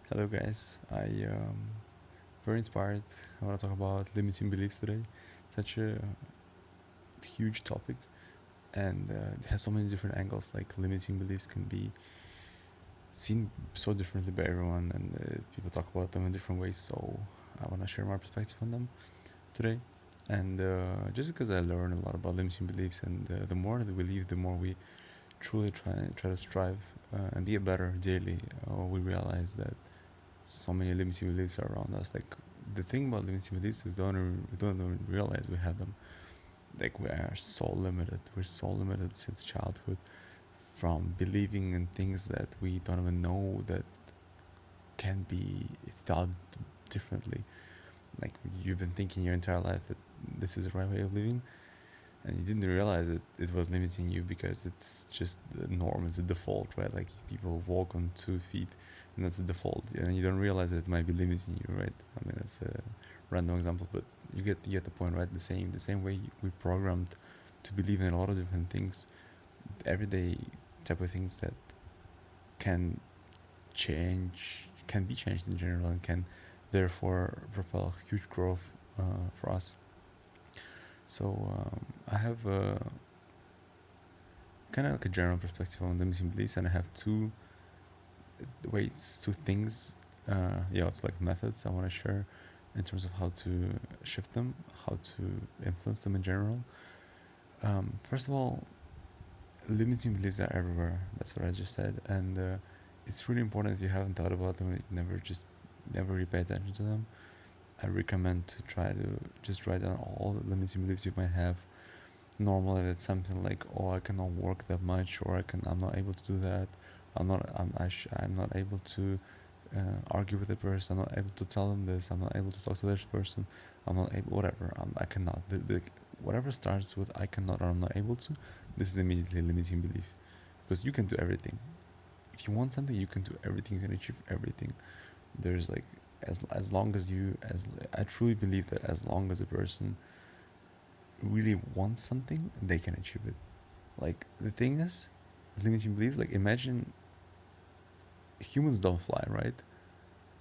Hello, guys. Very inspired. I want to talk about limiting beliefs today. Such a huge topic, and it has so many different angles. Like limiting beliefs can be seen so differently by everyone, and people talk about them in different ways. So I want to share my perspective on them today. And just because I learn a lot about limiting beliefs, and the more that we believe, the more we truly try to strive and be a better daily. We realize that so many limiting beliefs are around us. Like the thing about limiting beliefs is we don't even realize we have them. Like we are so limited. We're so limited since childhood from believing in things that we don't even know that can be thought differently. Like you've been thinking your entire life that this is the right way of living, and you didn't realize it was limiting you because it's just the norm, it's the default, right? Like people walk on 2 feet and that's the default, and you don't realize that it might be limiting you, right? I mean, that's a random example, but you get the point, right? The same way we programmed to believe in a lot of different things, everyday type of things that can can be changed in general, and can therefore propel huge growth for us. So I have kind of like a general perspective on limiting beliefs, and I have two things. It's like methods I want to share in terms of how to shift them, how to influence them in general. First of all, limiting beliefs are everywhere. That's what I just said, and it's really important if you haven't thought about them, never really pay attention to them. I recommend to try to just write down all the limiting beliefs you might have. Normally it's something like, oh, I cannot work that much, or I'm not able to do that. I'm not able to argue with the person. I'm not able to tell them this. I'm not able to talk to this person. I'm not able, whatever. I cannot. Whatever starts with I cannot or I'm not able to, this is immediately a limiting belief, because you can do everything. If you want something, you can do everything. You can achieve everything. There's like, as long as you as I truly believe that as long as a person really wants something, they can achieve it. Like the thing is, limiting beliefs. Like imagine humans don't fly, right?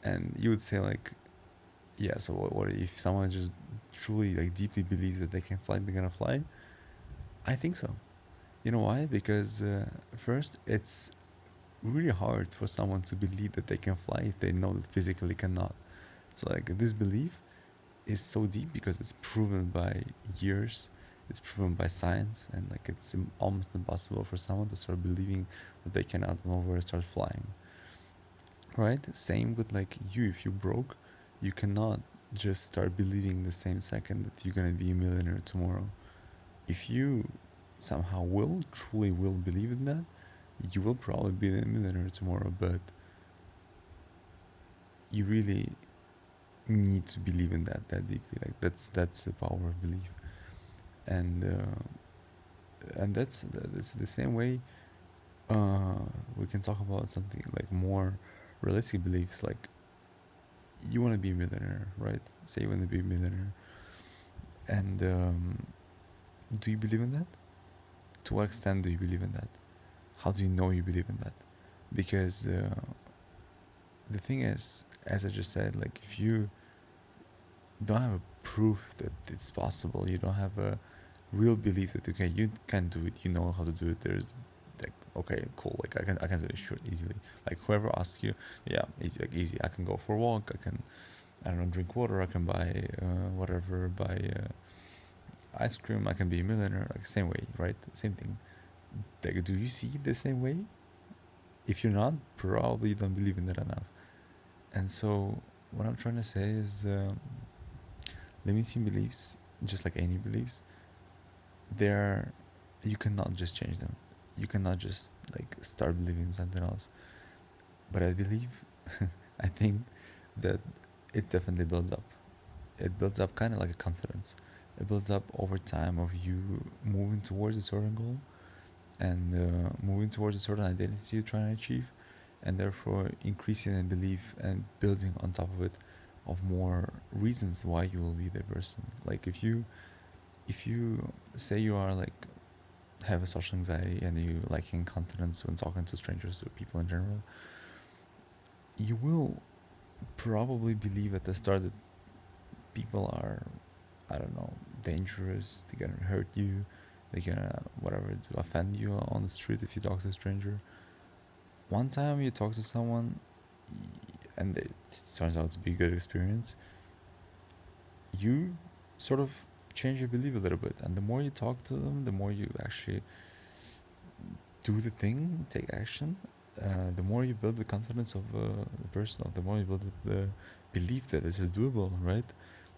And you would say like, yeah. So what if someone just truly like deeply believes that they can fly? They're gonna fly. I think so. You know why? Because first, it's really hard for someone to believe that they can fly if they know that physically cannot. So like this belief is so deep because it's proven by years, it's proven by science, and like it's almost impossible for someone to start believing that they can out of nowhere start flying, right? Same with like you. If you broke, you cannot just start believing the same second that you're gonna be a millionaire tomorrow. If you somehow will truly will believe in that, you will probably be a millionaire tomorrow. But you really need to believe in that deeply. Like that's the power of belief. And that's the same way we can talk about something like more realistic beliefs. Like you want to be a millionaire, right? Say you want to be a millionaire, and do you believe in that? To what extent do you believe in that? How do you know you believe in that? Because the thing is, as I just said, like if you don't have a proof that it's possible, you don't have a real belief that okay, you can do it, you know how to do it. There's like okay, cool, like I can do it sure easily. Like whoever asks you, yeah, easy, like easy. I can go for a walk. I don't know, drink water. I can buy whatever, buy ice cream. I can be a millionaire. Like same way, right? Same thing. Like, do you see it the same way? If you're not, probably you don't believe in that enough. And so what I'm trying to say is limiting beliefs, just like any beliefs, they're you cannot just change them. You cannot just like start believing in something else. But I believe, I think that it definitely builds up. It builds up kind of like a confidence. It builds up over time of you moving towards a certain goal, and moving towards a certain identity you're trying to achieve, and therefore increasing in belief and building on top of it of more reasons why you will be the person. Like if you say you are like have a social anxiety and you lacking confidence when talking to strangers or people in general, you will probably believe at the start that people are, I don't know, dangerous. They're gonna hurt you. They're gonna whatever to offend you on the street if you talk to a stranger. One time you talk to someone, and it turns out to be a good experience. You sort of change your belief a little bit, and the more you talk to them, the more you actually do the thing, take action. The more you build the confidence of the person, the more you build the belief that this is doable, right?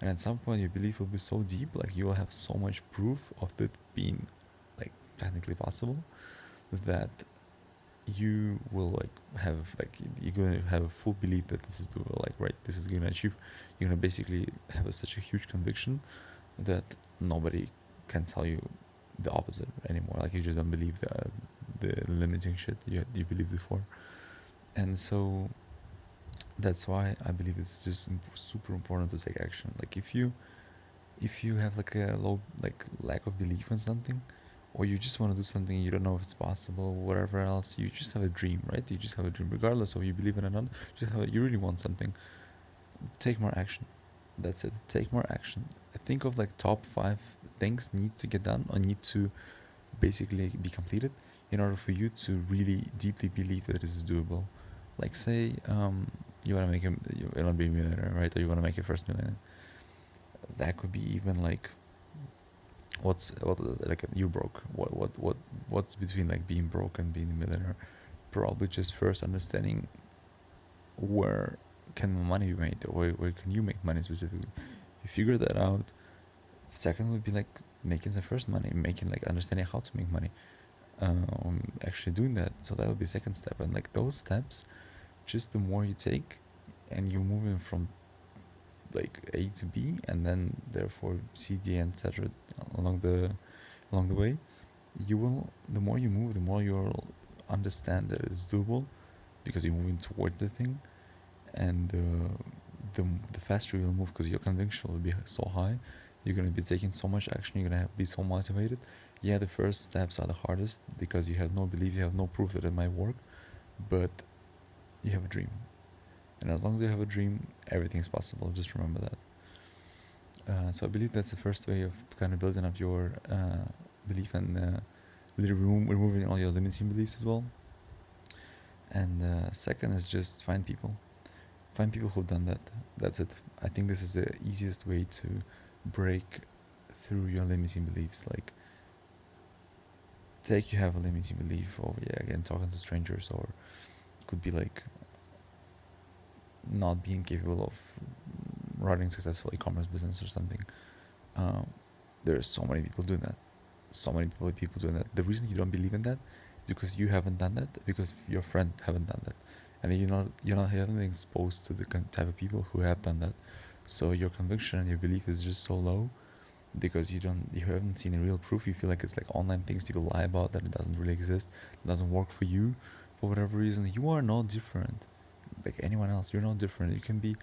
And at some point, your belief will be so deep, like you will have so much proof of it being like technically possible, that you will have you're gonna have a full belief that this is doable. Like, right, this is gonna achieve. You're gonna basically have such a huge conviction that nobody can tell you the opposite anymore. Like, you just don't believe the limiting shit you believed before. And so that's why I believe it's just super important to take action. Like, if you have like a low lack of belief in something, or you just want to do something, you don't know if it's possible, whatever else, you just have a dream, right? You just have a dream, regardless of you believe in it or not. You really want something, take more action. That's it. Take more action. I think of like top 5 things need to get done or need to basically be completed in order for you to really deeply believe that this is doable. Like, say you want to you want to be a millionaire, right? Or you want to make your first million. That could be even like what like you broke. What's between like being broke and being a millionaire? Probably just first understanding where can money be made, or where can you make money specifically. You figure that out. Second would be like making the first money, making like understanding how to make money, actually doing that. So that would be second step. And like those steps, just the more you take, and you're moving from like A to B, and then therefore C, D, and etc. along the way, you will, the more you move, the more you'll understand that it's doable, because you're moving towards the thing. And the faster you'll move, because your conviction will be so high, you're going to be taking so much action, you're going to be so motivated. Yeah, the first steps are the hardest, because you have no belief, you have no proof that it might work, but you have a dream. And as long as you have a dream, everything is possible. Just remember that. So I believe that's the first way of kind of building up your belief, and removing all your limiting beliefs as well. And second is just find people who've done that. That's it. I think this is the easiest way to break through your limiting beliefs. Like, you have a limiting belief, or again, talking to strangers, or it could be like not being capable of running successful e-commerce business or something. There are so many people doing that. People doing that. The reason you don't believe in that is because you haven't done that, because your friends haven't done that, and then you haven't been exposed to the type of people who have done that. So your conviction and your belief is just so low, because you haven't seen a real proof. You feel like it's like online things people lie about, that it doesn't really exist, it doesn't work for you for whatever reason. You are not different like anyone else. You're not different. You can be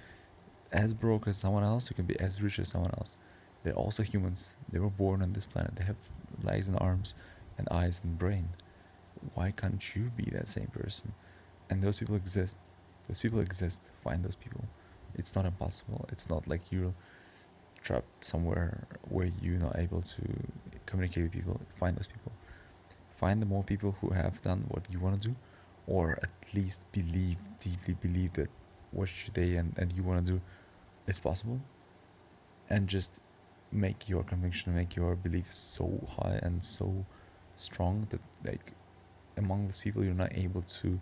as broke as someone else, you can be as rich as someone else. They're also humans. They were born on this planet. They have legs and arms and eyes and brain. Why can't you be that same person? And those people exist. Find those people. It's not impossible. It's not like you're trapped somewhere where you're not able to communicate with people. Find those people. Find the more people who have done what you want to do, or at least deeply believe that what they and you want to do is possible, and just make your conviction, make your belief so high and so strong that like among those people you're not able to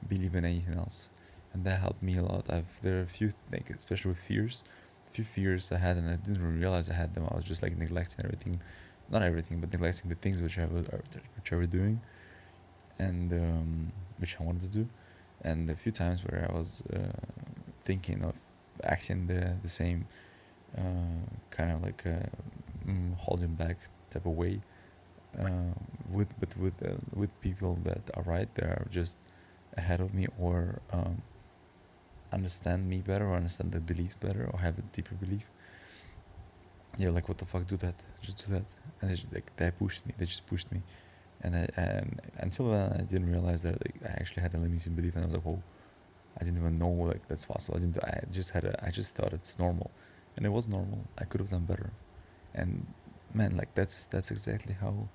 believe in anything else. And that helped me a lot. There are a few, like, especially with few fears I had, and I didn't even realize I had them. I was just like neglecting everything, not everything, but neglecting the things which I was doing, and which I wanted to do. And a few times where I was thinking of acting the same kind of like holding back type of way, with people that are right, they are just ahead of me, or understand me better, or understand the beliefs better, or have a deeper belief. Yeah, like, what the fuck, do that, just do that. And they just pushed me. And until then I didn't realize that, like, I actually had a limiting belief, and I was like, whoa, I didn't even know like that's possible. I just thought it's normal, and it was normal. I could have done better, and man, like that's exactly how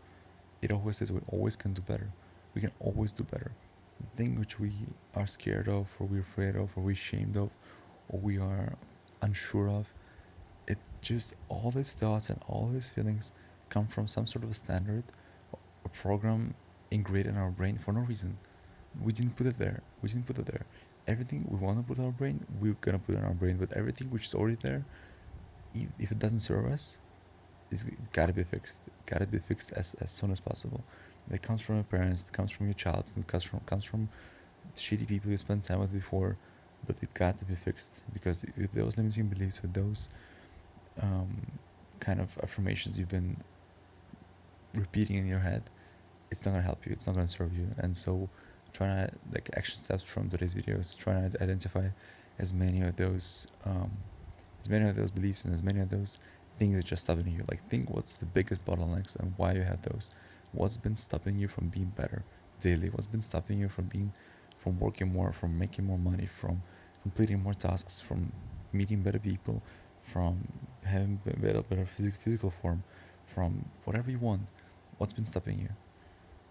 it always is. We always can do better. We can always do better. The thing which we are scared of, or we're afraid of, or we're ashamed of, or we are unsure of, it's just all these thoughts and all these feelings come from some sort of a standard, a program ingrained in our brain for no reason. We didn't put it there. We didn't put it there. Everything we want to put in our brain, we're gonna put in our brain. But everything which is already there, if it doesn't serve us, it's gotta be fixed. Gotta be fixed as soon as possible. It comes from your parents. It comes from your childhood. It comes from shitty people you spent time with before. But it got to be fixed, because with those limiting beliefs, with those um, kind of affirmations you've been repeating in your head, it's not gonna help you. It's not gonna serve you. And so, trying to like action steps from today's videos, trying to identify as many of those beliefs and as many of those things that just stopping you. Like, think what's the biggest bottlenecks and why you have those. What's been stopping you from being better daily? What's been stopping you from working more, from making more money, from completing more tasks, from meeting better people, from having better physical form, from whatever you want? What's been stopping you?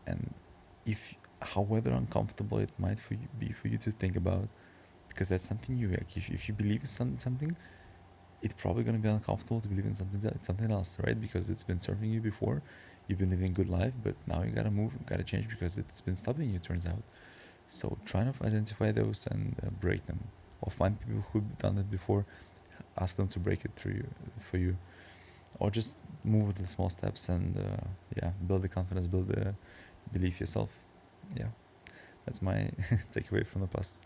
And if however uncomfortable it might be for you to think about, because that's something you like. If you believe in something, it's probably going to be uncomfortable to believe in something else, right? Because it's been serving you before, you've been living a good life, but now you gotta move, gotta change, because it's been stopping you, turns out. So try to identify those and break them, or find people who've done it before, ask them to break it for you, or just move with the small steps and yeah, build the confidence, build the belief yourself. Yeah, that's my takeaway from the past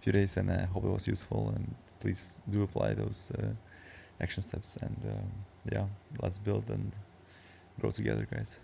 few days, and I hope it was useful. And please do apply those action steps. And yeah, let's build and grow together, guys.